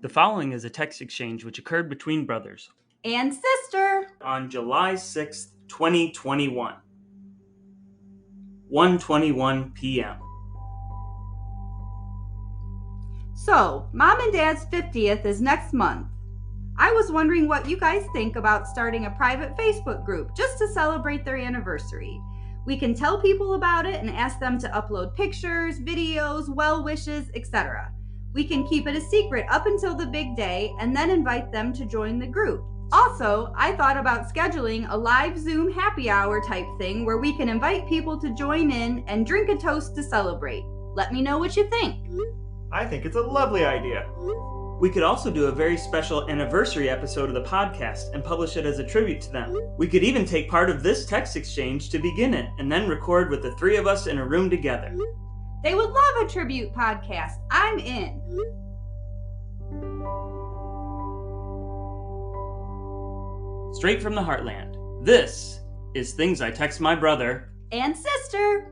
The following is a text exchange which occurred between brothers and sister on July 6th, 2021, 1:21 p.m. So, Mom and Dad's 50th is next month. I was wondering what you guys think about starting a private Facebook group just to celebrate their anniversary. We can tell people about it and ask them to upload pictures, videos, well wishes, etc. We can keep it a secret up until the big day and then invite them to join the group. Also, I thought about scheduling a live Zoom happy hour type thing where we can invite people to join in and drink a toast to celebrate. Let me know what you think. I think it's a lovely idea. We could also do a very special anniversary episode of the podcast and publish it as a tribute to them. We could even take part of this text exchange to begin it and then record with the three of us in a room together. They would love a tribute podcast. I'm in. Straight from the heartland, this is Things I Text My Brother and Sister.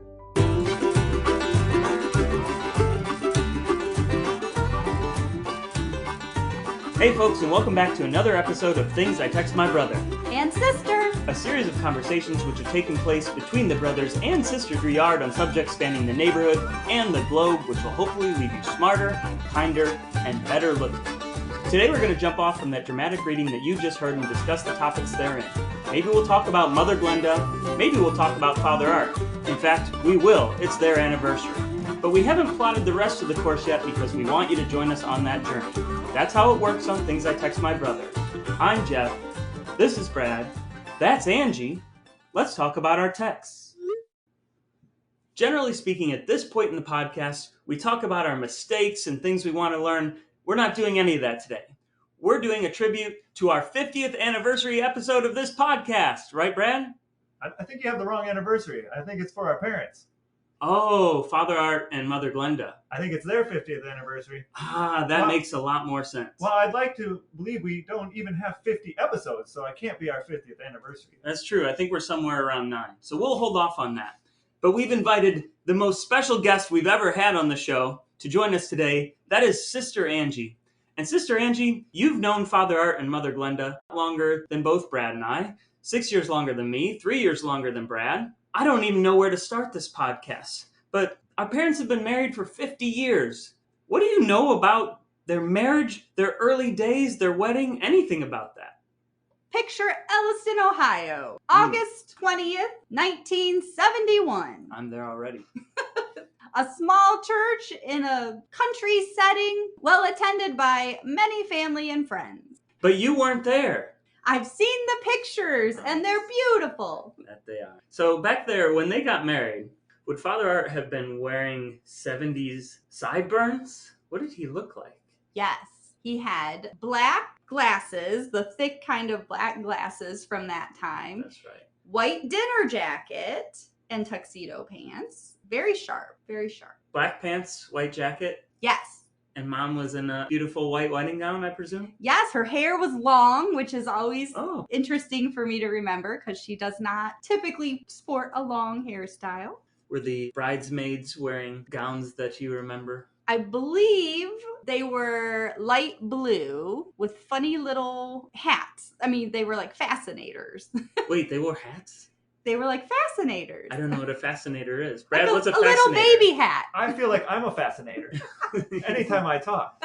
Hey folks, and welcome back to another episode of Things I Text My Brother and Sister, a series of conversations which are taking place between the brothers and Sister Drouillard on subjects spanning the neighborhood and the globe, which will hopefully leave you smarter, kinder, and better looking. Today we're going to jump off from that dramatic reading that you just heard and discuss the topics therein. Maybe we'll talk about Mother Glenda, maybe we'll talk about Father Art. In fact, we will. It's their anniversary. But we haven't plotted the rest of the course yet because we want you to join us on that journey. That's how it works on Things I Text My Brother. I'm Jeff. This is Brad. That's Angie. Let's talk about our texts. Generally speaking, at this point in the podcast, we talk about our mistakes and things we want to learn. We're not doing any of that today. We're doing a tribute to our 50th anniversary episode of this podcast. Right, Brad? I think you have the wrong anniversary. I think it's for our parents. Oh, Father Art and Mother Glenda. I think it's their 50th anniversary. That makes a lot more sense. Well, I'd like to believe we don't even have 50 episodes, so it can't be our 50th anniversary. That's true. I think we're somewhere around 9. So we'll hold off on that. But we've invited the most special guest we've ever had on the show to join us today. That is Sister Angie. And Sister Angie, you've known Father Art and Mother Glenda longer than both Brad and I. 6 years longer than me, 3 years longer than Brad. I don't even know where to start this podcast, but our parents have been married for 50 years. What do you know about their marriage, their early days, their wedding, anything about that? Picture Elliston, Ohio, August 20th, 1971. I'm there already. A small church in a country setting, well attended by many family and friends. But you weren't there. I've seen the pictures, and they're beautiful. That they are. So back there, when they got married, would Father Art have been wearing 70s sideburns? What did he look like? Yes. He had black glasses, the thick kind of black glasses from that time. That's right. White dinner jacket and tuxedo pants. Very sharp, very sharp. Black pants, white jacket? Yes. And Mom was in a beautiful white wedding gown, I presume? Yes, her hair was long, which is always Oh. interesting for me to remember because she does not typically sport a long hairstyle. Were the bridesmaids wearing gowns that you remember? I believe they were light blue with funny little hats. I mean, they were like fascinators. Wait, they wore hats? They were like fascinators. I don't know what a fascinator is. Brad, like what's a fascinator? little baby hat. I feel like I'm a fascinator anytime I talk.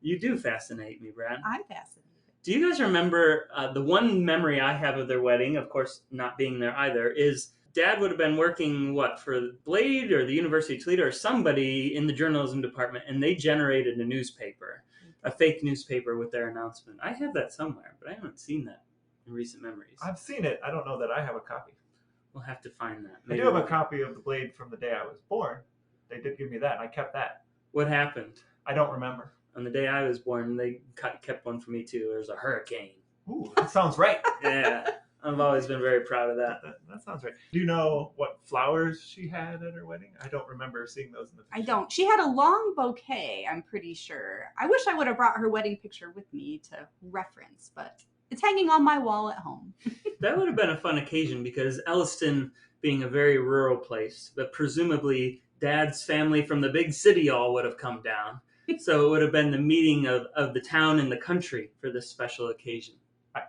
You do fascinate me, Brad. I'm fascinated. Do you guys remember the one memory I have of their wedding, of course not being there either, is Dad would have been working, for Blade or the University of Toledo or somebody in the journalism department, and they generated a newspaper, a fake newspaper with their announcement. I have that somewhere, but I haven't seen that in recent memories. I've seen it. I don't know that I have a copy. We'll have to find that. I do have a copy of the Blade from the day I was born. They did give me that, and I kept that. What happened? I don't remember. On the day I was born, they kept one for me too. There was a hurricane. Ooh, that sounds right. Yeah, I've always been very proud of that. That sounds right. Do you know what flowers she had at her wedding? I don't remember seeing those in the picture. I don't. She had a long bouquet, I'm pretty sure. I wish I would have brought her wedding picture with me to reference, but it's hanging on my wall at home. That would have been a fun occasion because Elliston being a very rural place, but presumably Dad's family from the big city all would have come down. So it would have been the meeting of the town and the country for this special occasion.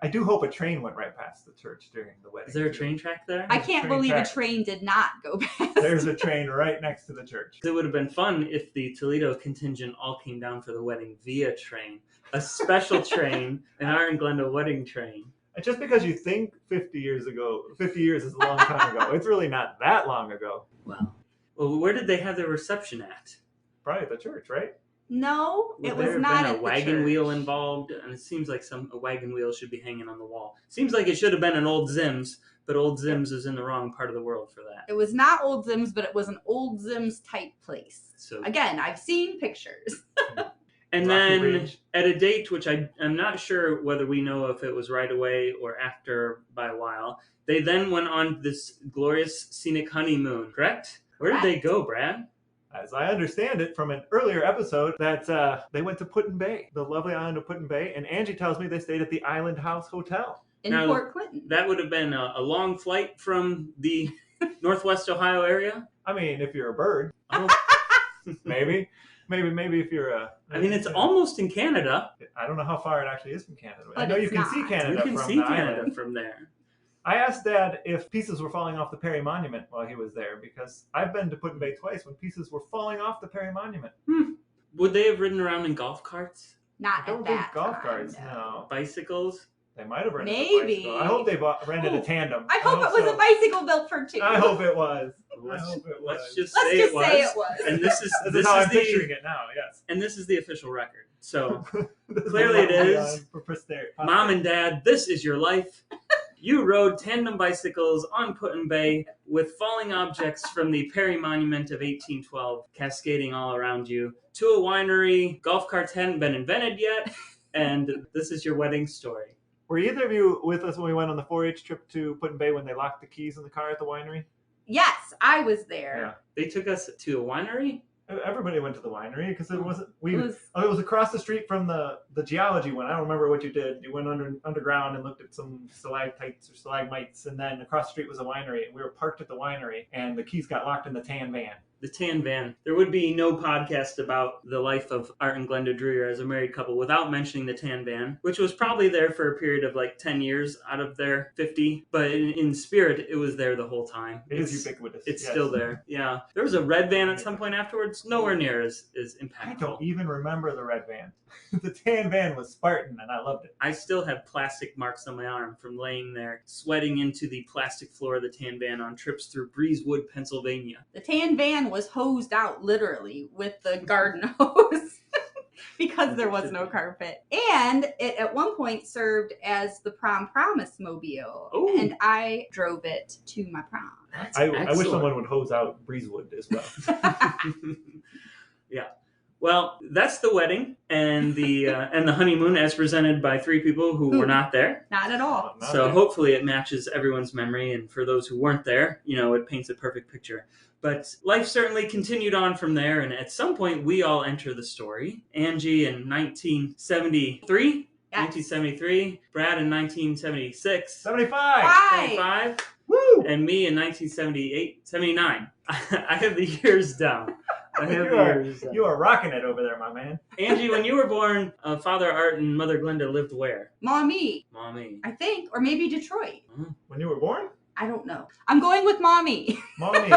I do hope a train went right past the church during the wedding. Is there a train track there? I can't believe a train did not go past. There's a train right next to the church. It would have been fun if the Toledo contingent all came down for the wedding via train. A special train, an Art and Glenda wedding train. And just because you think 50 years is a long time ago, it's really not that long ago. Well, where did they have their reception at? Probably the church, right? No, it was there not been at a the wagon church. wheel involved, and it seems like a wagon wheel should be hanging on the wall. Seems like it should have been an Old Zims, but Old Zims is in the wrong part of the world for that. It was not Old Zims, but it was an Old Zims type place. So again, I've seen pictures. And Rocky then Ridge. at a date, which I'm not sure whether we know if it was right away or after by a while, they then went on this glorious scenic honeymoon, correct? Where did they go, Brad? As I understand it from an earlier episode, that they went to Put-in Bay, the lovely island of Put-in Bay, and Angie tells me they stayed at the Island House Hotel. In Now, Port Clinton. That would have been a long flight from the Northwest Ohio area. I mean, if you're a bird, maybe if you're a... I mean, it's almost in Canada. I don't know how far it actually is from Canada. I But know you it's can not. see Canada You can from see the Canada island. from there. I asked Dad if pieces were falling off the Perry Monument while he was there, because I've been to Put-in Bay twice when pieces were falling off the Perry Monument. Would they have ridden around in golf carts? Not I don't at think that golf time, carts, no. no. Bicycles? They might have rented Maybe. a bicycle. I hope they rented a tandem. I hope it was so. a bicycle built for two. I hope it was. Let's, I hope it let's was. just Let's say just it was. say it was. And this is This is how I'm the picturing it now, yes. and this is the official record. So This is Clearly it what we is. For posterity. Mom and Dad, this is your life. You rode tandem bicycles on Put-in Bay with falling objects from the Perry Monument of 1812 cascading all around you to a winery. Golf carts hadn't been invented yet, and this is your wedding story. Were either of you with us when we went on the 4-H trip to Put-in Bay when they locked the keys in the car at the winery? Yes, I was there. They took us to a winery? Everybody went to the winery because it wasn't. It It was across the street from the geology one. I don't remember what you did. You went underground and looked at some stalactites or stalagmites, and then across the street was a winery. And we were parked at the winery, and the keys got locked in the tan van. The tan van. There would be no podcast about the life of Art and Glenda Drewyor as a married couple without mentioning the tan van, which was probably there for a period of like 10 years out of their 50. But in spirit, it was there the whole time. It is ubiquitous. It's yes. still there. Yeah. There was a red van at some point afterwards. Nowhere near as impactful. I don't even remember the red van. The tan van was Spartan, and I loved it. I still have plastic marks on my arm from laying there, sweating into the plastic floor of the tan van on trips through Breezewood, Pennsylvania. The tan van was hosed out literally with the garden hose because there was no carpet. And it at one point served as the prom promise mobile. Oh. And I drove it to my prom. That's I wish excellent. someone would hose out Breezewood as well. Yeah. Well, that's the wedding and the honeymoon as presented by three people who were not there. Not at all. Not So there. hopefully it matches everyone's memory, and for those who weren't there, it paints a perfect picture. But life certainly continued on from there, and at some point we all enter the story. Angie in 1973, Yes. 1973, Brad in 1976, 75. Why? 75, Woo! and me in 1978, 79. I have the years down. I have the years down. You are rocking it over there, my man. Angie, when you were born, Father Art and Mother Glenda lived where? Mommy, Mommy. I think. Or maybe Detroit. When you were born? I don't know. I'm going with Mommy. Mommy.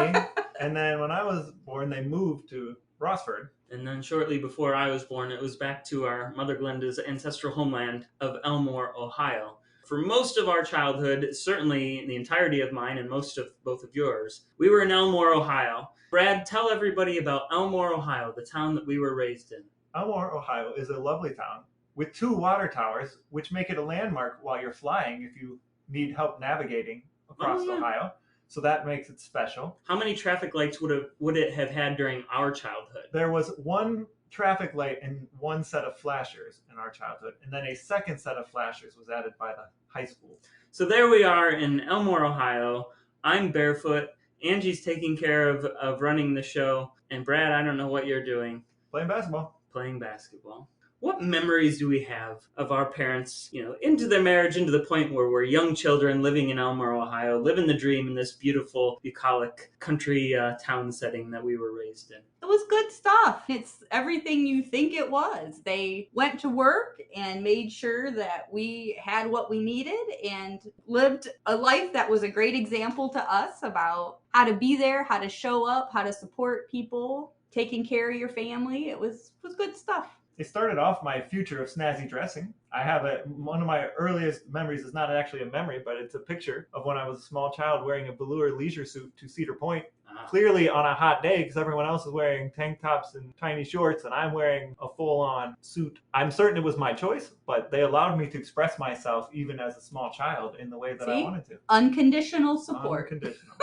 And then when I was born, they moved to Rossford. And then shortly before I was born, it was back to our Mother Glenda's ancestral homeland of Elmore, Ohio. For most of our childhood, certainly the entirety of mine and most of both of yours, we were in Elmore, Ohio. Brad, tell everybody about Elmore, Ohio, the town that we were raised in. Elmore, Ohio is a lovely town with 2 water towers, which make it a landmark while you're flying if you need help navigating across Ohio. So that makes it special. How many traffic lights would it have had during our childhood? There was 1 traffic light and 1 set of flashers in our childhood, and then a second set of flashers was added by the high school. So there we are in Elmore, Ohio. I'm barefoot. Angie's taking care of running the show. And Brad, I don't know what you're doing. Playing basketball. Playing basketball. what memories do we have of our parents, into their marriage, into the point where we're young children living in Elmore, Ohio, living the dream in this beautiful, bucolic country town setting that we were raised in? It was good stuff. It's everything you think it was. They went to work and made sure that we had what we needed and lived a life that was a great example to us about how to be there, how to show up, how to support people, taking care of your family. It was good stuff. It started off my future of snazzy dressing. I have one of my earliest memories is not actually a memory, but it's a picture of when I was a small child wearing a velour leisure suit to Cedar Point. Clearly on a hot day because everyone else is wearing tank tops and tiny shorts and I'm wearing a full-on suit. I'm certain it was my choice, but they allowed me to express myself even as a small child in the way that I wanted to. Unconditional support. Unconditional.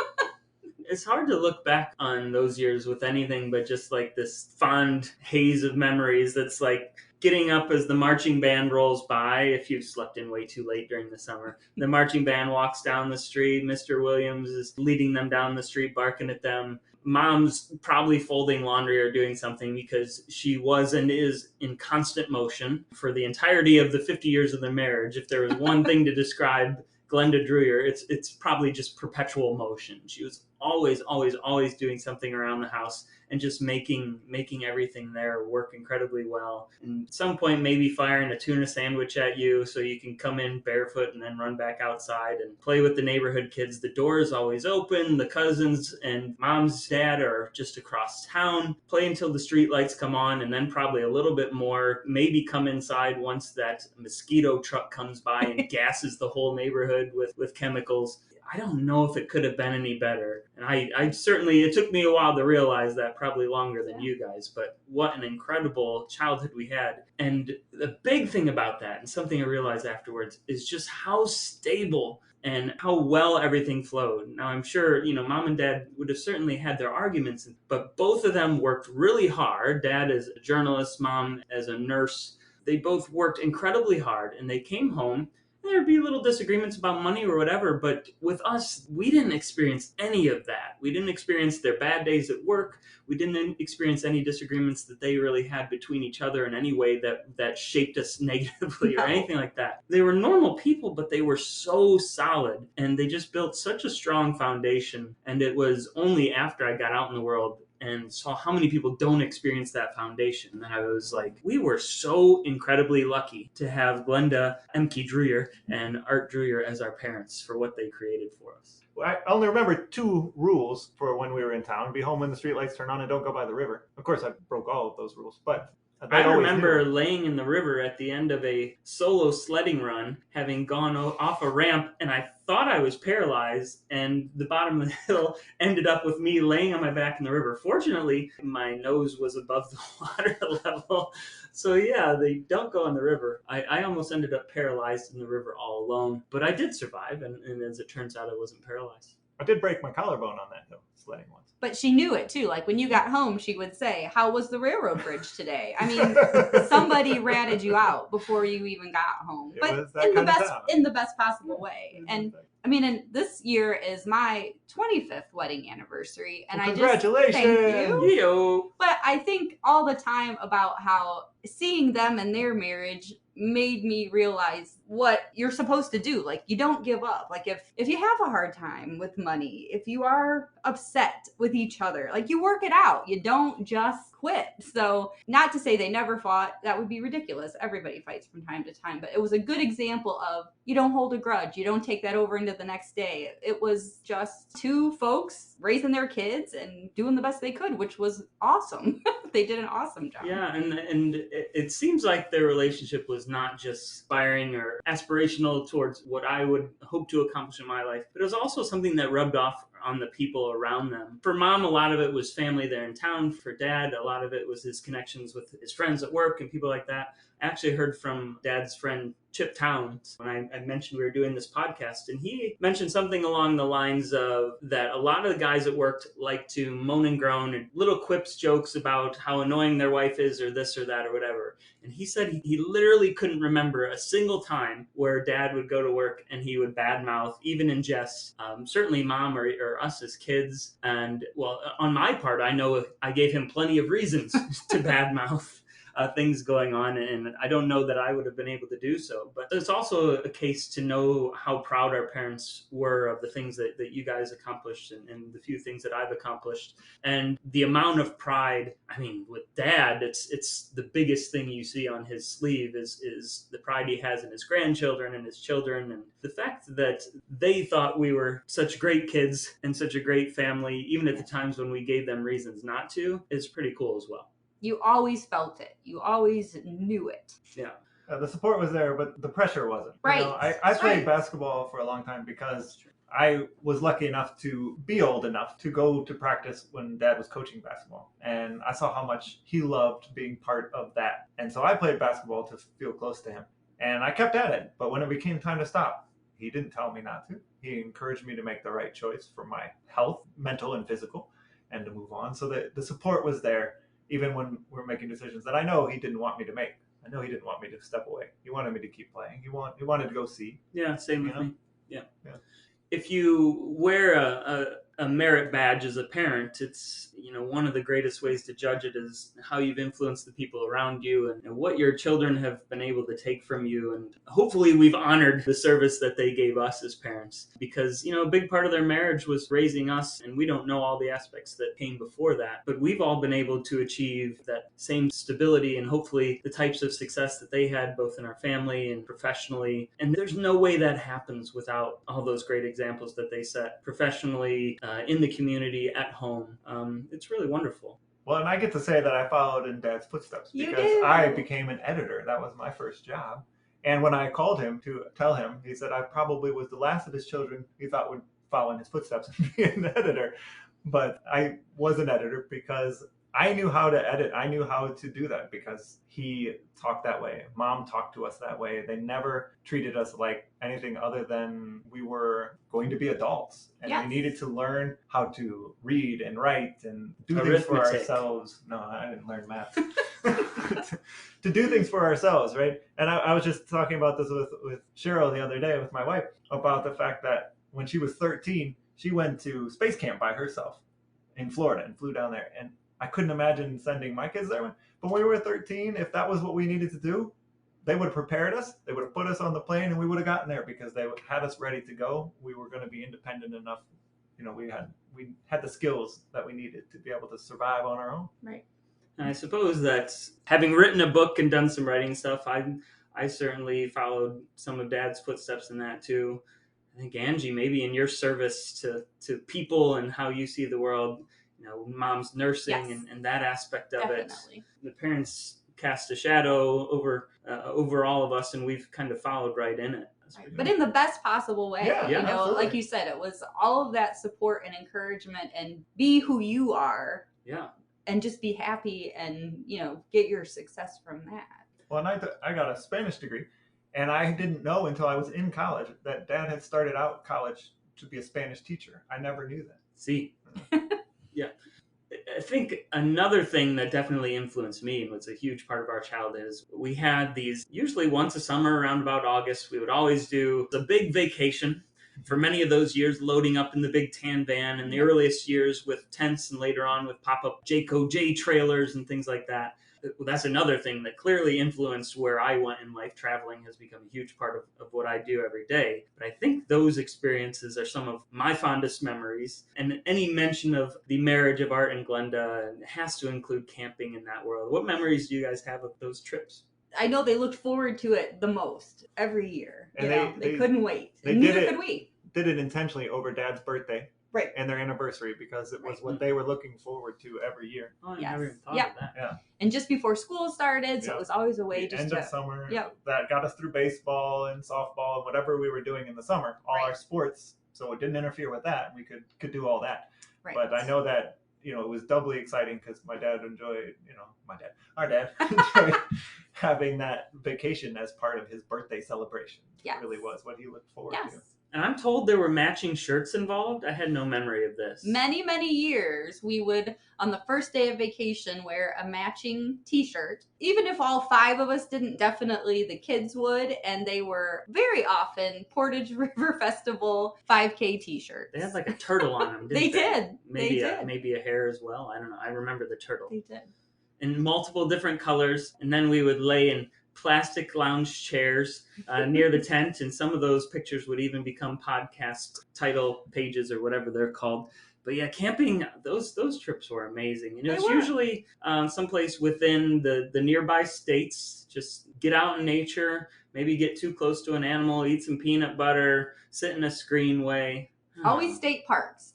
It's hard to look back on those years with anything but just like this fond haze of memories that's like getting up as the marching band rolls by. If you've slept in way too late during the summer, the marching band walks down the street. Mr. Williams is leading them down the street, barking at them. Mom's probably folding laundry or doing something because she was and is in constant motion for the entirety of the 50 years of their marriage. If there was one thing to describe Glenda Drewyor, it's probably just perpetual motion. She was always doing something around the house and just making everything there work incredibly well. And at some point, maybe firing a tuna sandwich at you so you can come in barefoot and then run back outside and play with the neighborhood kids. The door is always open. The cousins and mom's dad are just across town. Play until the street lights come on, and then probably a little bit more. Maybe come inside once that mosquito truck comes by and gasses the whole neighborhood with chemicals. I don't know if it could have been any better. And I certainly, it took me a while to realize that, probably longer than you guys, but what an incredible childhood we had. And the big thing about that, and something I realized afterwards, is just how stable and how well everything flowed. Now, I'm sure, mom and dad would have certainly had their arguments, but both of them worked really hard. Dad as a journalist, mom as a nurse. They both worked incredibly hard, and they came home. There'd be little disagreements about money or whatever, but with us, we didn't experience any of that. We didn't experience their bad days at work. We didn't experience any disagreements that they really had between each other in any way that shaped us negatively or anything like that. They were normal people, but they were so solid, and they just built such a strong foundation. And it was only after I got out in the world and saw how many people don't experience that foundation, that I was like, we were so incredibly lucky to have Glenda, M.K. Drewyor, and Art Drewyor as our parents for what they created for us. Well, I only remember 2 rules for when we were in town. Be home when the streetlights turn on and don't go by the river. Of course, I broke all of those rules, but I remember laying in the river at the end of a solo sledding run, having gone off a ramp, and I thought I was paralyzed, and the bottom of the hill ended up with me laying on my back in the river. Fortunately, my nose was above the water level. So yeah, they don't go in the river. I almost ended up paralyzed in the river all alone, but I did survive, and as it turns out, I wasn't paralyzed. I did break my collarbone on that hill sledding once. But she knew it too. Like when you got home, she would say, "How was the railroad bridge today?" I mean, somebody ratted you out before you even got home, but in the best possible way. And I mean, and this year is my 25th wedding anniversary, and congratulations! I just thank you. Yo. But I think all the time about how seeing them and their marriage made me realize what you're supposed to do. Like, you don't give up. Like, if you have a hard time with money, if you are upset with each other, like, you work it out. You don't just quit. So, not to say they never fought. That would be ridiculous. Everybody fights from time to time. But it was a good example of you don't hold a grudge. You don't take that over into the next day. It was just 2 folks raising their kids and doing the best they could, which was awesome. They did an awesome job. Yeah, and it seems like their relationship was not just aspiring or aspirational towards what I would hope to accomplish in my life, but it was also something that rubbed off on the people around them. For mom, a lot of it was family there in town. For dad, a lot of it was his connections with his friends at work and people like that. I actually heard from dad's friend Chip Towns when I mentioned we were doing this podcast, and he mentioned something along the lines of that a lot of the guys at work like to moan and groan and little quips, jokes about how annoying their wife is or this or that or whatever. And he said he literally couldn't remember a single time where dad would go to work and he would badmouth, even in jest, certainly mom or us as kids. And well, on my part, I know I gave him plenty of reasons to badmouth. things going on, and I don't know that I would have been able to do so. But it's also a case to know how proud our parents were of the things that you guys accomplished, and the few things that I've accomplished. And the amount of pride, I mean, with Dad, it's the biggest thing you see on his sleeve is the pride he has in his grandchildren and his children, and the fact that they thought we were such great kids and such a great family, even at the times when we gave them reasons not to, is pretty cool as well. You always felt it. You always knew it. Yeah. The support was there, but the pressure wasn't. Right. You know, I played basketball for a long time because I was lucky enough to be old enough to go to practice when Dad was coaching basketball. And I saw how much he loved being part of that. And so I played basketball to feel close to him. And I kept at it. But when it became time to stop, he didn't tell me not to. He encouraged me to make the right choice for my health, mental and physical, and to move on. So the support was there, even when we're making decisions that I know he didn't want me to make. I know he didn't want me to step away. He wanted me to keep playing. He wanted to go see. Yeah, same with me. Yeah. Yeah. If you wear a merit badge as a parent, it's, one of the greatest ways to judge it is how you've influenced the people around you and what your children have been able to take from you. And hopefully we've honored the service that they gave us as parents, because, a big part of their marriage was raising us, and we don't know all the aspects that came before that, but we've all been able to achieve that same stability and hopefully the types of success that they had both in our family and professionally. And there's no way that happens without all those great examples that they set professionally, in the community, at home. It's really wonderful. Well, and I get to say that I followed in Dad's footsteps because I became an editor. That was my first job. And when I called him to tell him, he said I probably was the last of his children he thought would follow in his footsteps and be an editor. But I was an editor because I knew how to edit. I knew how to do that because he talked that way. Mom talked to us that way. They never treated us like anything other than we were going to be adults. And we needed to learn how to read and write and do things for ourselves. No, I didn't learn math. To do things for ourselves, right? And I was just talking about this with Cheryl the other day with my wife about the fact that when she was 13, she went to space camp by herself in Florida and flew down there. And I couldn't imagine sending my kids there. But when we were 13, if that was what we needed to do, they would have prepared us. They would have put us on the plane and we would have gotten there because they had us ready to go. We were going to be independent enough. We had the skills that we needed to be able to survive on our own. Right. And I suppose that having written a book and done some writing stuff, I certainly followed some of Dad's footsteps in that too. I think, Angie, maybe in your service to people and how you see the world, Mom's nursing and that aspect of it. The parents cast a shadow over all of us, and we've kind of followed right in it. Right. But in the best possible way. Absolutely. Like you said, it was all of that support and encouragement and be who you are. Yeah. And just be happy and, get your success from that. Well, and I got a Spanish degree, and I didn't know until I was in college that Dad had started out college to be a Spanish teacher. I never knew that. See? Yeah. I think another thing that definitely influenced me and was a huge part of our childhood is we had these, usually once a summer around about August, we would always do a big vacation. For many of those years, loading up in the big tan van, in the earliest years with tents and later on with pop-up Jayco J trailers and things like that. Well, that's another thing that clearly influenced where I went in life. Traveling has become a huge part of what I do every day. But I think those experiences are some of my fondest memories. And any mention of the marriage of Art and Glenda has to include camping in that world. What memories do you guys have of those trips? I know they looked forward to it the most every year. And they couldn't wait. And neither could we. Did it intentionally over Dad's birthday. Right. And their anniversary because it was what they were looking forward to every year. Oh, I never even thought of that. Yeah. And just before school started, so it was always a way the just end to... of summer. Yep. That got us through baseball and softball and whatever we were doing in the summer. All our sports. So it didn't interfere with that. We could do all that. Right. But I know that, it was doubly exciting because my dad enjoyed, our dad enjoyed having that vacation as part of his birthday celebration. Yes. It really was what he looked forward to. And I'm told there were matching shirts involved. I had no memory of this. Many, many years, we would, on the first day of vacation, wear a matching t-shirt. Even if all 5 of us didn't, definitely the kids would. And they were very often Portage River Festival 5K t-shirts. They had like a turtle on them, didn't They they? did. Maybe They did. Maybe a hare as well. I don't know. I remember the turtle. They did. in multiple different colors, and then we would lay in plastic lounge chairs near the tent, and some of those pictures would even become podcast title pages or whatever they're called. But yeah, camping, those trips were amazing. And it was usually someplace within the nearby states. Just get out in nature, maybe get too close to an animal, eat some peanut butter, sit in a screenway. Always state parks,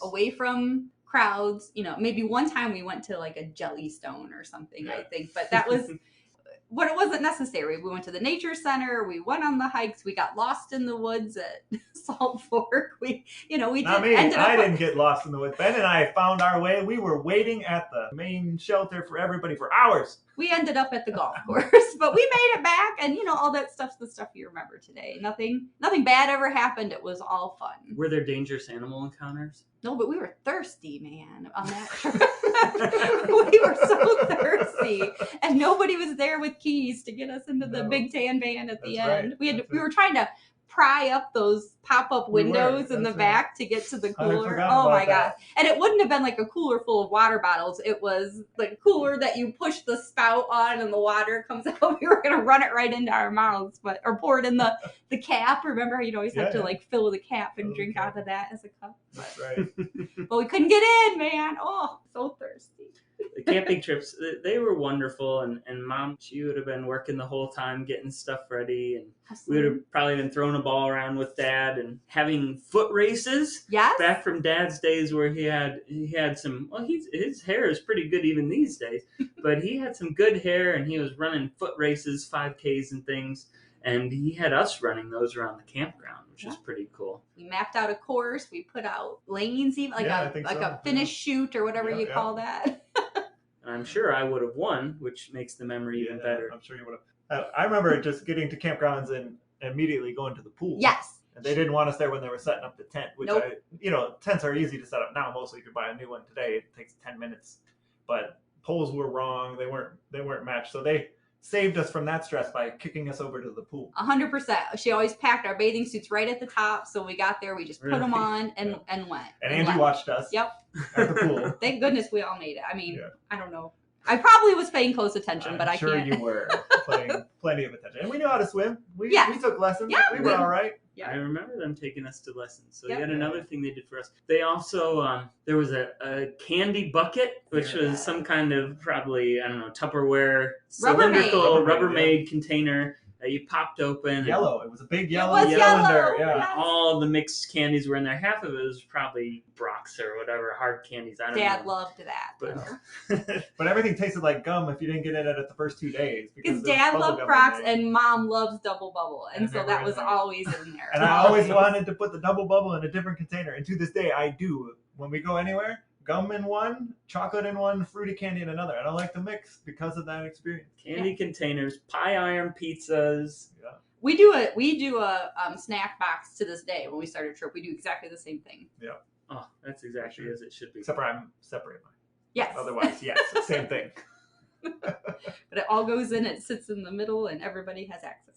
away from crowds. Maybe one time we went to like a Jellystone or something, I think, but that was it wasn't necessary. We went to the nature center, we went on the hikes, we got lost in the woods at Salt Fork. I didn't get lost in the woods. Ben and I found our way. We were waiting at the main shelter for everybody for hours. We ended up at the golf course, but we made it back, and all that stuff's the stuff you remember today. Nothing bad ever happened. It was all fun. Were there dangerous animal encounters? No, but we were thirsty, man, on that trip. We were so thirsty, and nobody was there with keys to get us into the big tan van at the end. Right. We were trying to pry up those pop-up windows in the back to get to the cooler. Oh my god. And it wouldn't have been like a cooler full of water bottles. It was like a cooler that you push the spout on and the water comes out. We were going to run it right into our mouths, or pour it in the cap. Remember how you'd always have to like fill the cap and drink out of that as a cup? That's right. But we couldn't get in, man. Oh, so thirsty. The camping trips, they were wonderful, and Mom, she would have been working the whole time getting stuff ready, and we would have probably been throwing a ball around with Dad and having foot races. Yes. Back from Dad's days where he had some, his hair is pretty good even these days, but he had some good hair, and he was running foot races, 5Ks and things, and he had us running those around the campground, which is pretty cool. We mapped out a course. We put out lanes, even a finish shoot or whatever you call that. I'm sure I would have won, which makes the memory even better. I'm sure you would have. I remember just getting to campgrounds and immediately going to the pool. Yes. And they didn't want us there when they were setting up the tent, which tents are easy to set up now. Mostly if you buy a new one today, it takes 10 minutes. But poles were wrong. They weren't matched. So they saved us from that stress by kicking us over to the pool. 100%. She always packed our bathing suits right at the top. So we got there, we just put them on and went. And Angie watched us. Yep. At the pool. Thank goodness we all made it. I mean, I don't know. I probably was paying close attention, but I can't. I'm sure you were paying plenty of attention. And we knew how to swim. We took lessons. Yeah, we were all right. Yeah. I remember them taking us to lessons. So yet another thing they did for us. They also, there was a candy bucket, which was some kind of probably, I don't know, Tupperware cylindrical Rubbermaid container that you popped open. Yellow. It was a big yellow cylinder. Yeah. Yes. All the mixed candies were in there. Half of it was probably Brock's or whatever, hard candies. I don't know. Dad loved that. But everything tasted like gum if you didn't get it at the first 2 days. Because Dad loved Brock's and Mom loves Double Bubble. And so that was always in there. And I always wanted to put the Double Bubble in a different container. And to this day, I do. When we go anywhere, gum in one, chocolate in one, fruity candy in another. I don't like to mix because of that experience. Candy containers, pie iron pizzas. Yeah. We do a snack box to this day. When we start a trip, we do exactly the same thing. Yeah. Oh, that's exactly as it should be. Except for I'm separating mine. Yes. Otherwise, yes, same thing. But it all goes in, it sits in the middle, and everybody has access.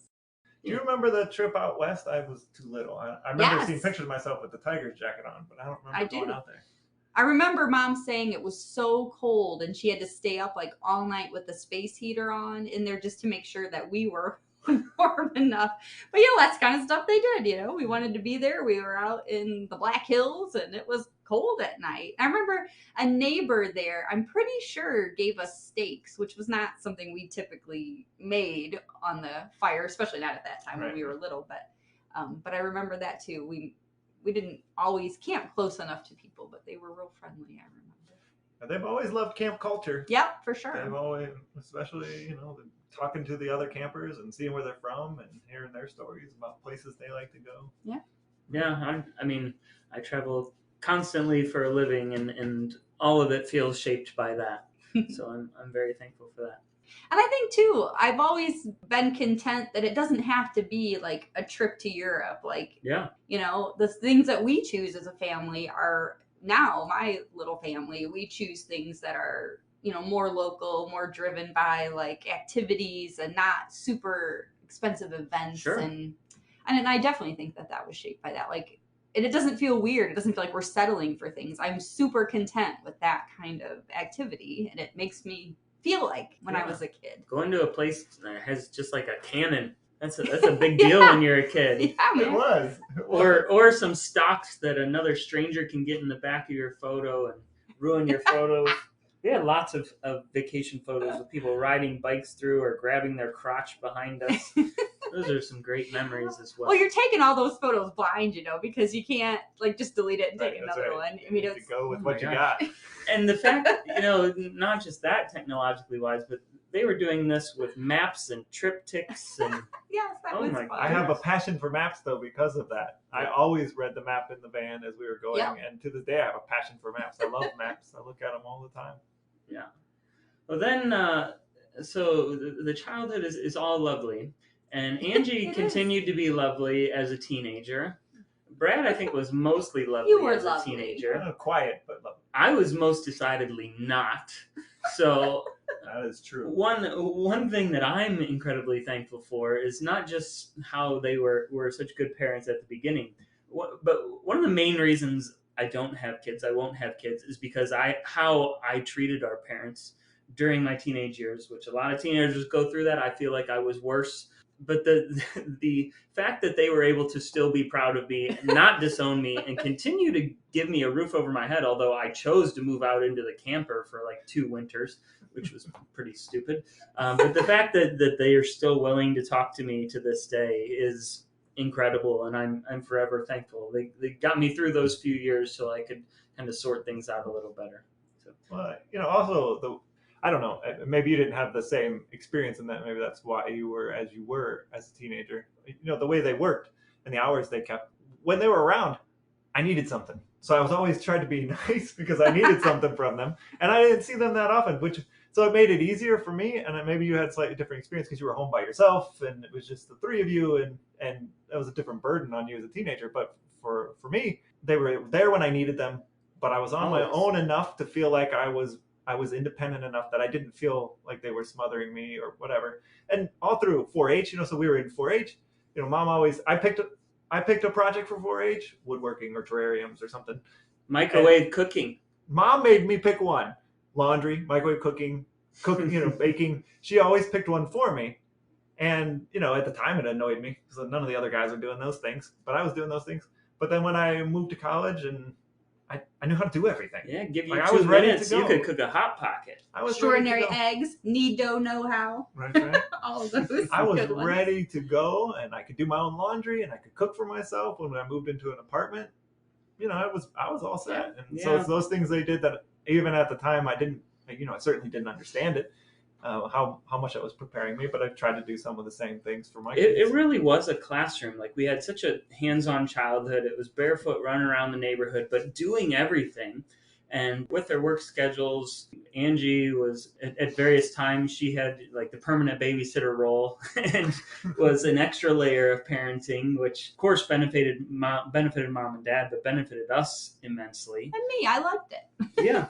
Do you remember the trip out west? I was too little. I remember seeing pictures of myself with the Tiger's jacket on, but I don't remember going out there. I remember Mom saying it was so cold, and she had to stay up like all night with the space heater on in there just to make sure that we were warm enough. But that's kind of stuff they did. We wanted to be there. We were out in the Black Hills, and it was cold at night. I remember a neighbor there, I'm pretty sure, gave us steaks, which was not something we typically made on the fire, especially not at that time when we were little. But I remember that too. We didn't always camp close enough to people, but they were real friendly, I remember. They've always loved camp culture. Yep, for sure. They've always, especially, talking to the other campers and seeing where they're from and hearing their stories about places they like to go. Yeah. Yeah, I mean, I travel constantly for a living, and all of it feels shaped by that. So I'm very thankful for that. And I think, too, I've always been content that it doesn't have to be like a trip to Europe. The things that we choose as a family are now, my little family, we choose things that are, more local, more driven by like activities and not super expensive events. Sure. And I definitely think that was shaped by that. Like, and it doesn't feel weird. It doesn't feel like we're settling for things. I'm super content with that kind of activity, and it makes me feel like when I was a kid. Going to a place that has just like a cannon. That's a big deal when you're a kid. Yeah, man. It was. Or some stocks that another stranger can get in the back of your photo and ruin your photos. We had lots of vacation photos of people riding bikes through or grabbing their crotch behind us. Those are some great memories as well. Well, you're taking all those photos blind, because you can't like just delete it and take another one. I mean, you go with what you got. And the fact that, not just that technologically wise, but they were doing this with maps and triptychs and yes, that was fun. I have a passion for maps though because of that. I always read the map in the van as we were going, and to this day I have a passion for maps. I love maps. I look at them all the time. Yeah. Well, then, so the childhood is all lovely, and Angie continued to be lovely as a teenager. Brad, I think, was mostly lovely as a teenager. Quiet, but lovely. I was most decidedly not. So that is true. One thing that I'm incredibly thankful for is not just how they were such good parents at the beginning, but one of the main reasons I don't have kids, I won't have kids, is because how I treated our parents during my teenage years, which a lot of teenagers go through that. I feel like I was worse. But the fact that they were able to still be proud of me, not disown me, and continue to give me a roof over my head, although I chose to move out into the camper for like 2 winters, which was pretty stupid. But the fact that they are still willing to talk to me to this day is incredible, and I'm forever thankful. They got me through those few years so I could kind of sort things out a little better. So. Well, also I don't know, maybe you didn't have the same experience in that. Maybe that's why you were as you were as a teenager. The way they worked and the hours they kept. When they were around, I needed something. So I was always trying to be nice because I needed something from them. And I didn't see them that often, so it made it easier for me. And maybe you had slightly different experience because you were home by yourself and it was just the 3 of you. And that was a different burden on you as a teenager. But for me, they were there when I needed them. But I was on my own enough to feel like I was independent enough that I didn't feel like they were smothering me or whatever. And all through 4-H, so we were in 4-H. Mom always, I picked a project for 4-H, woodworking or terrariums or something. Microwave cooking. Mom made me pick one. Laundry, microwave cooking, baking. She always picked one for me. And, at the time it annoyed me because none of the other guys were doing those things, but I was doing those things. But then when I moved to college and I knew how to do everything. Yeah, give you I 2 was ready minutes, to go. You could cook a Hot Pocket. I was extraordinary eggs, knead dough know-how. Right. All of those. I was ready to go, and I could do my own laundry, and I could cook for myself. When I moved into an apartment, I was all set. And so it's those things they did that even at the time I didn't, I certainly didn't understand it. How much it was preparing me, but I've tried to do some of the same things for my kids. It really was a classroom. Like, we had such a hands-on childhood. It was barefoot running around the neighborhood, but doing everything. And with their work schedules, Angie was at various times, she had like the permanent babysitter role and was an extra layer of parenting, which of course benefited mom and dad, but benefited us immensely. And me, I liked it. Yeah.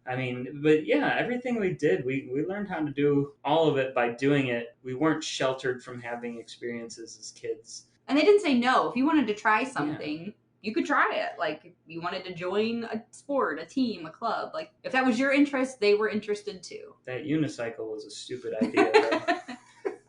I mean, but yeah, everything we did, we learned how to do all of it by doing it. We weren't sheltered from having experiences as kids. And they didn't say no. If you wanted to try something, you could try it. Like, if you wanted to join a sport, a team, a club, like, if that was your interest, they were interested too. That unicycle was a stupid idea,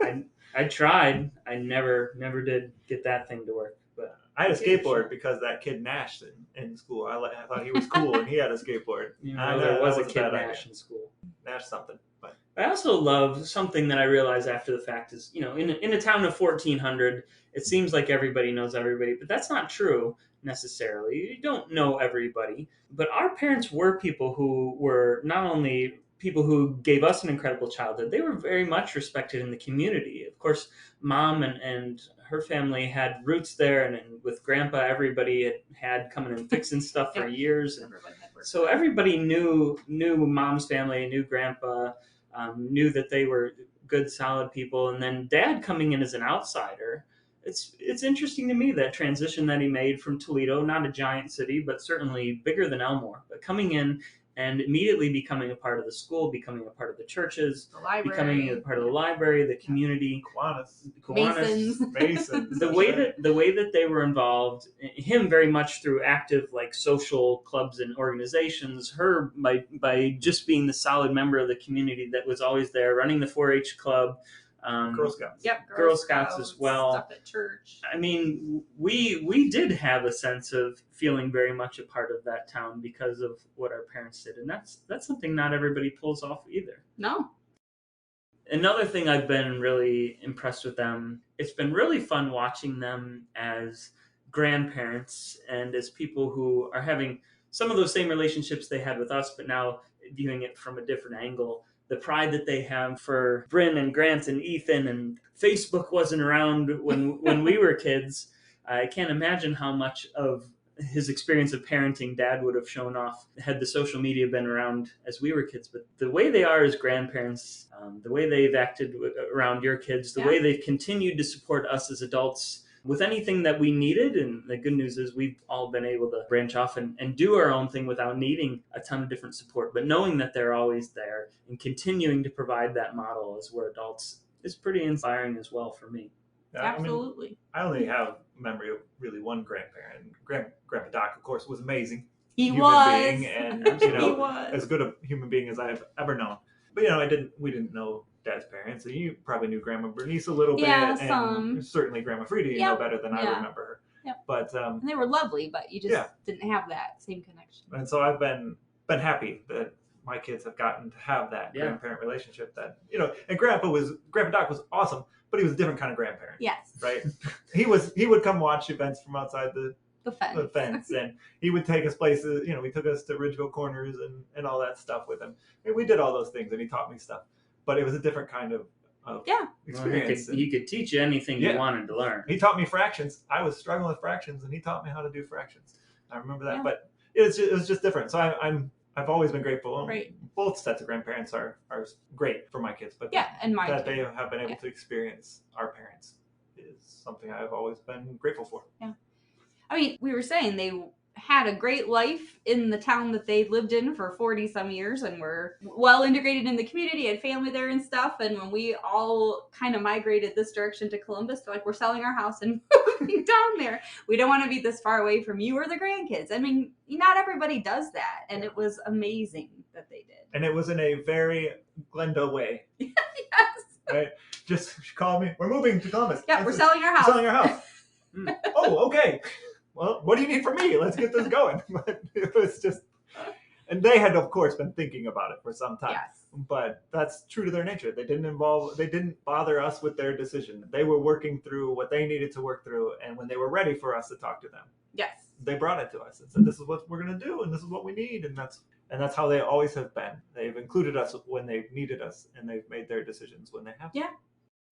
though. I tried. I never did get that thing to work. But I had a skateboard because that kid Nash in school. I thought he was cool, and he had a skateboard. There was a kid Nash in school. Nash something. But I also love something that I realized after the fact is, in a town of 1,400, it seems like everybody knows everybody, but that's not true necessarily. You don't know everybody. But our parents were people who were not only people who gave us an incredible childhood, they were very much respected in the community. Of course, Mom and her family had roots there, and with Grandpa, everybody had coming and fixing stuff for years. And so everybody knew Mom's family, knew Grandpa, knew that they were good, solid people. And then Dad coming in as an outsider, it's interesting to me, that transition that he made from Toledo, not a giant city, but certainly bigger than Elmore, but coming in and immediately becoming a part of the school, becoming a part of the churches, The library. becoming a part of the library, the community, Masons. Masons. the way that they were involved, him very much through active like social clubs and organizations, her by just being the solid member of the community that was always there, running the 4-H club. Girl Scouts. Yep, Girl Scouts as well. Stuff at church. I mean, we did have a sense of feeling very much a part of that town because of what our parents did, and that's something not everybody pulls off either. No. Another thing I've been really impressed with them, it's been really fun watching them as grandparents and as people who are having some of those same relationships they had with us, but now viewing it from a different angle. The pride that they have for Bryn and Grant and Ethan, and Facebook wasn't around when we were kids. I can't imagine how much of his experience of parenting Dad would have shown off had the social media been around as we were kids. But the way they are as grandparents, the way they've acted around your kids, the way they've continued to support us as adults with anything that we needed. And the good news is we've all been able to branch off and do our own thing without needing a ton of different support. But knowing that they're always there and continuing to provide that model as we're adults is pretty inspiring as well for me. Yeah, Absolutely. I only have memory of really one grandparent. Grandpa Doc, of course, was amazing. He Human was. being, and He as was. good a human being as I've ever known. But we didn't know Dad's parents, and you probably knew Grandma Bernice a little bit, and some. certainly Grandma Frida, you know better than I remember her. Yep. But And they were lovely, but you just didn't have that same connection. and so I've been happy that my kids have gotten to have that grandparent relationship. That and Grandpa Doc was awesome, but he was a different kind of grandparent. Yes. Right. He would come watch events from outside the fence, and he would take us places. He took us to Ridgeville Corners and all that stuff with him. And we did all those things, and he taught me stuff. But it was a different kind of experience. Well, he could teach you anything you wanted to learn. He taught me fractions. I was struggling with fractions, and he taught me how to do fractions. I remember that. But it was just different. So I've always been grateful. Right. Both sets of grandparents are great for my kids, but and mine that too. they have been able to experience our parents is something I've always been grateful for. Yeah. I mean, we were saying they had a great life in the town that they lived in for 40 some years and were well integrated in the community, had family there and stuff. And when we all kind of migrated this direction to Columbus, they're like, we're selling our house and moving down there. We don't want to be this far away from you or the grandkids. I mean, not everybody does that. And it was amazing that they did. And it was in a very Glenda way. Yes. Right? Just she called me. We're moving to Columbus. Yeah, we're selling our house. Selling our house. Oh, okay. Well, what do you need from me? Let's get this going. But it was just, and they had, of course, been thinking about it for some time. Yes. But that's true to their nature. They didn't bother us with their decision. They were working through what they needed to work through, and when they were ready for us to talk to them, Yes. they brought it to us and said, "This is what we're going to do, and this is what we need," and that's how they always have been. They've included us when they've needed us, and they've made their decisions when they have. Yeah.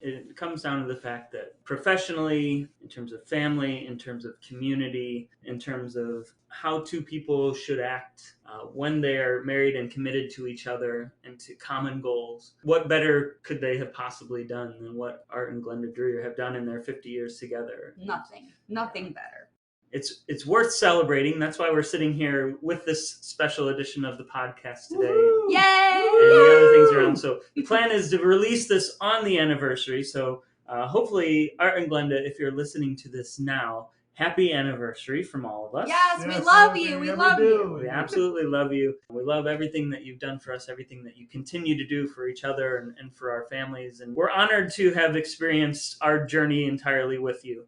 It comes down to the fact that professionally, in terms of family, in terms of community, in terms of how two people should act when they are married and committed to each other and to common goals, what better could they have possibly done than what Art and Glenda Drewyor have done in their 50 years together? Nothing better. It's worth celebrating. That's why we're sitting here with this special edition of the podcast today. Woo! Yay! And the other things around. So the plan is to release this on the anniversary. So hopefully, Art and Glenda, if you're listening to this now, happy anniversary from all of us. Yes, we love you. We love you. We absolutely love you. We love everything that you've done for us, everything that you continue to do for each other and for our families. And we're honored to have experienced our journey entirely with you.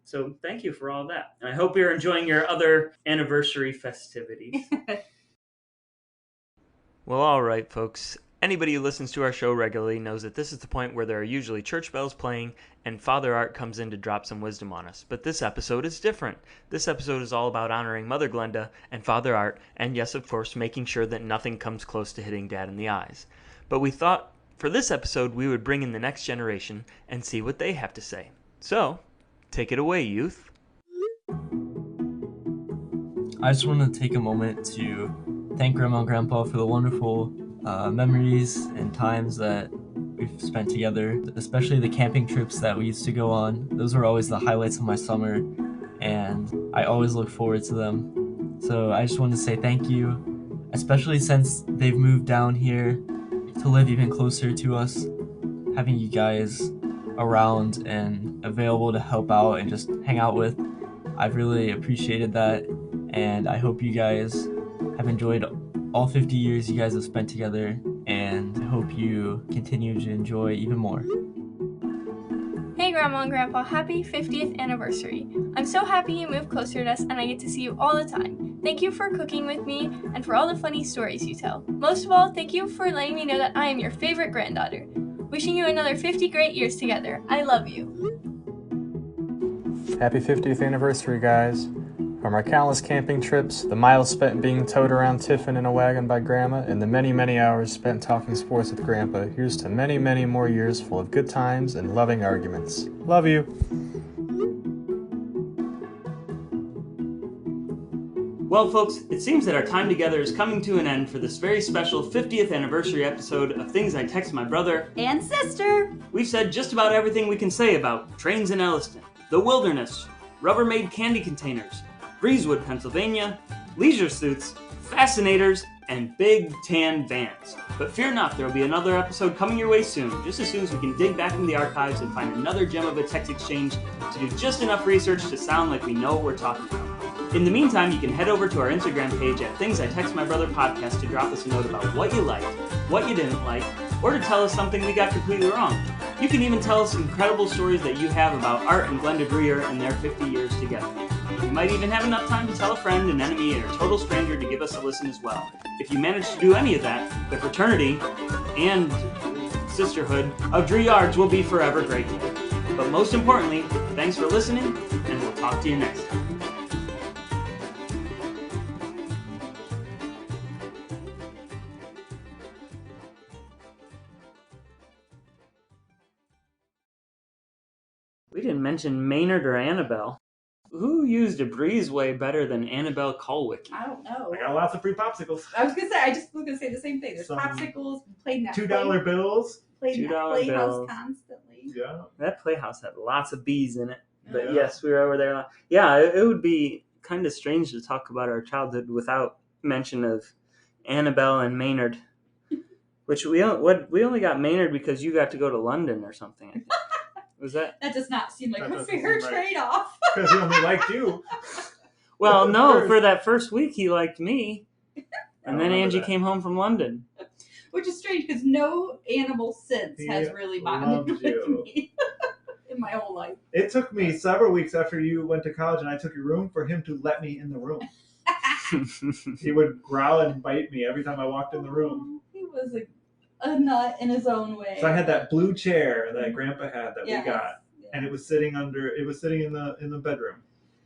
So thank you for all that. And I hope you're enjoying your other anniversary festivities. Well, all right, folks. Anybody who listens to our show regularly knows that this is the point where there are usually church bells playing and Father Art comes in to drop some wisdom on us. But this episode is different. This episode is all about honoring Mother Glenda and Father Art, and yes, of course, making sure that nothing comes close to hitting Dad in the eyes. But we thought for this episode we would bring in the next generation and see what they have to say. So, take it away, youth. I just want to take a moment to thank Grandma and Grandpa for the wonderful memories and times that we've spent together, especially the camping trips that we used to go on. Those were always the highlights of my summer, and I always look forward to them. So I just want to say thank you, especially since they've moved down here to live even closer to us. Having you guys around and available to help out and just hang out with, I've really appreciated that, and I hope you guys have enjoyed all 50 years you guys have spent together, and I hope you continue to enjoy even more. Hey Grandma and Grandpa, happy 50th anniversary. I'm so happy you moved closer to us and I get to see you all the time. Thank you for cooking with me and for all the funny stories you tell. Most of all, thank you for letting me know that I am your favorite granddaughter. Wishing you another 50 great years together. I love you. Happy 50th anniversary, guys. From our countless camping trips, the miles spent being towed around Tiffin in a wagon by Grandma, and the many, many hours spent talking sports with Grandpa, here's to many, many more years full of good times and loving arguments. Love you. Well, folks, it seems that our time together is coming to an end for this very special 50th anniversary episode of Things I Text My Brother And Sister. We've said just about everything we can say about trains in Elliston, the wilderness, Rubbermaid candy containers, Breezewood, Pennsylvania, leisure suits, fascinators, and big tan vans. But fear not, there will be another episode coming your way soon, just as soon as we can dig back into the archives and find another gem of a text exchange to do just enough research to sound like we know what we're talking about. In the meantime, you can head over to our Instagram page at Things I Text My Brother Podcast to drop us a note about what you liked, what you didn't like, or to tell us something we got completely wrong. You can even tell us incredible stories that you have about Art and Glenda Drewyor and their 50 years together. You might even have enough time to tell a friend, an enemy, and a total stranger to give us a listen as well. If you manage to do any of that, the fraternity and sisterhood of Drouillards will be forever grateful. But most importantly, thanks for listening, and we'll talk to you next time. We didn't mention Maynard or Annabelle. Who used a breezeway better than Annabelle Colwick? I don't know. I got lots of free popsicles. I was gonna say the same thing. There's Some popsicles. Played in that $2 bills. Played in that $2 playhouse bills. constantly. Yeah. That playhouse had lots of bees in it. But Yeah. yes, we were over there. Yeah, it would be kind of strange to talk about our childhood without mention of Annabelle and Maynard. Which we only got Maynard because you got to go to London or something. I think. Was that? That does not seem like That a doesn't fair seem right. trade-off. Because he only liked you. Well, no. First. For that first week, he liked me, and then remember Angie that. came home from London. Which is strange because no animal since He has really bonded loved with you. me in my whole life. It took me several weeks after you went to college and I took your room for him to let me in the room. He would growl and bite me every time I walked in the room. He was a nut in his own way. So I had that blue chair that Grandpa had that Yes. we got, and it was sitting in the bedroom,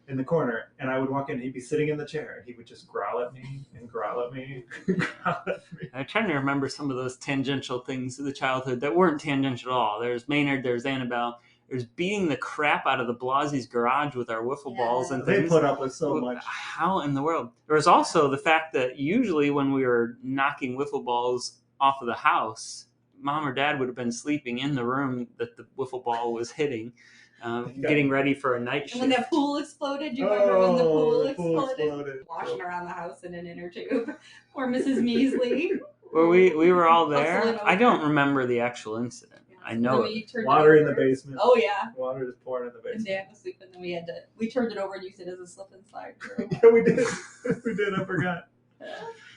in the corner. And I would walk in, and he'd be sitting in the chair, and he would just growl at me and growl at me, and growl at me. I'm trying to remember some of those tangential things of the childhood that weren't tangential at all. There's Maynard, there's Annabelle, there's beating the crap out of the Blasie's garage with our wiffle balls and They things. put up with so much. How in the world? There was also the fact that usually when we were knocking wiffle balls off of the house, Mom or Dad would have been sleeping in the room that the wiffle ball was hitting, getting ready for a night And shift. when that pool exploded, you remember when the pool the exploded? Washing around the house in an inner tube. Poor Mrs. Measley. Were we were all there? Hustling I don't over. remember the actual incident. I know Then it. we turned Water it in the over. basement. Oh yeah. Water just pouring in the And basement. Dad was sleeping, and we turned it over and used it as a slip and slide. Yeah, we did. We did. I forgot.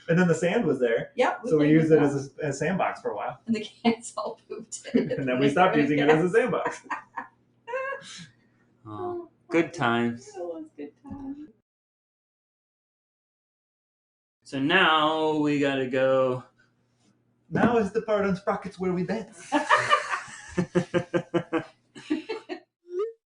And then the sand was there, Yep. so we played used with it that. as a sandbox for a while. And the cats all pooped it. And then we stopped using it as a sandbox. Oh, good times. It was good time. So now we gotta go. Now is the part on Sprockets where we dance.